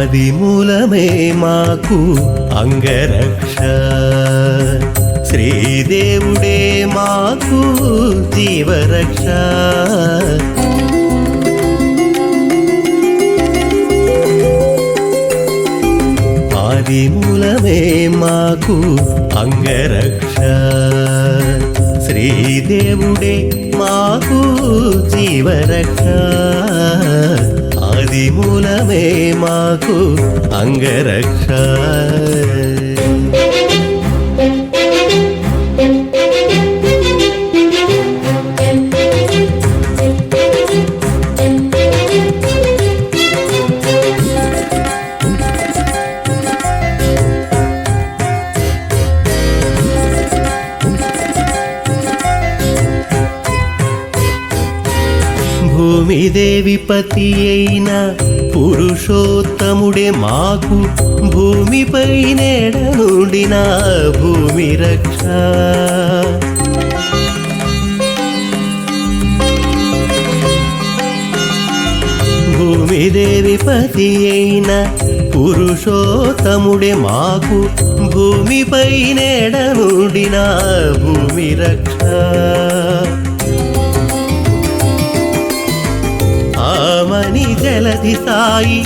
ఆదిమూలమే మాకు అంగరక్ష, శ్రీదేవుడే మాకు జీవరక్ష. ఆదిమూలమే మాకు అంగరక్ష, శ్రీదేవుడే మాకు జీవరక్ష. ఆదిమూలమే మాకు అంగరక్ష. భూమిదేవి పతి అయిన పురుషోత్తముడే మాకు భూమిపై నేడ నుండిన భూమి రక్ష. భూమిదేవి పతి అయిన పురుషోత్తముడే మాకు భూమిపై నేడ నుండిన భూమి రక్ష. ఆమని జలధి సాయి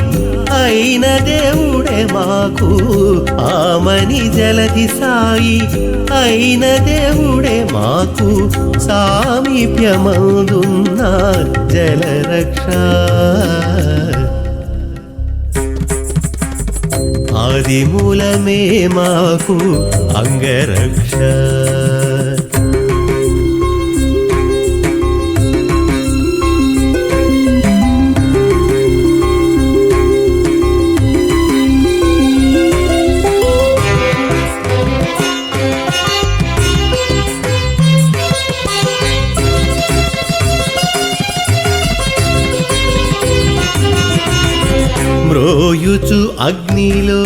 అయిన దేవుడే మాకు, ఆమని జలధి సాయి అయిన దేవుడే మాకు సామీప్యమందున్న జలరక్ష. ఆదిమూలమే మాకు అంగరక్ష. మ్రోయుచు అగ్నిలో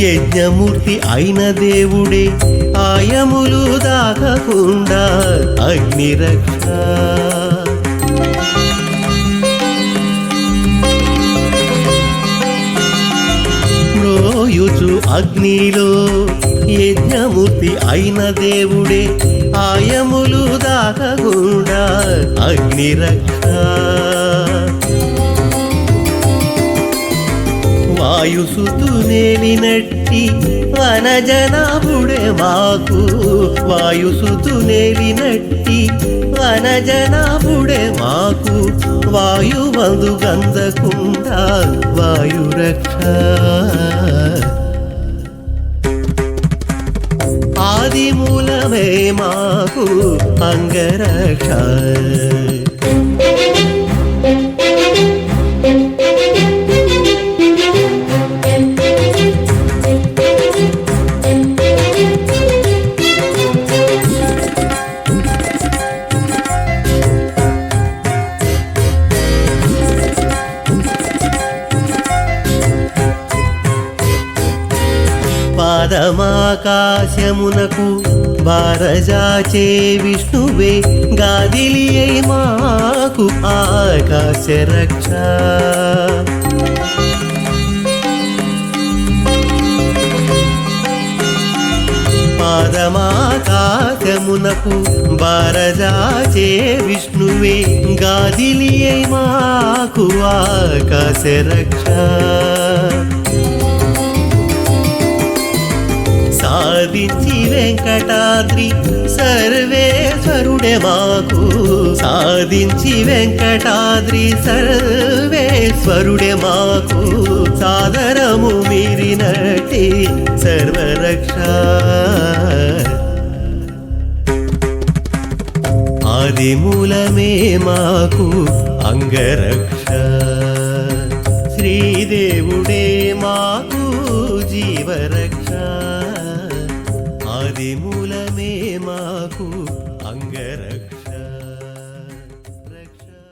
యజ్ఞమూర్తి అయిన దేవుడే ఆయములు దాగకుండా అగ్నిరక్ష. మ్రోయుచు అగ్నిలో యజ్ఞమూర్తి అయిన దేవుడే ఆయములు దాగకుండా అగ్నిరక్ష. వాయుసుతు నేలినట్టి వనజనాభుడే మాకు, వాయుసుతు నేలినట్టి వనజనాభుడే మాకు వాయువందు గంధకుండా వాయురక్ష. ఆదిమూలమే మాకు అంగరక్ష. పాదమాకాశమునకు భారజాచే విష్ణువే గాదిలి అయి మాకు ఆకాశ రక్ష. పాదమాకాశమునకు భారజాచే విష్ణువే గాదిలి అయి మాకు ఆకాశ రక్ష. సాధించి వెంకటాద్రి సర్వేశ్వరుడే మాకు, సాధించి వెంకటాద్రి సర్వేశ్వరుడే మాకు సాదరము మీరినట్టి సర్వరక్ష. ఆదిమూలమే మాకు అంగరక్ష, శ్రీదేవుడే మాకు జీవరక్ష. ఆదిమూలమే మాకు అంగరక్ష.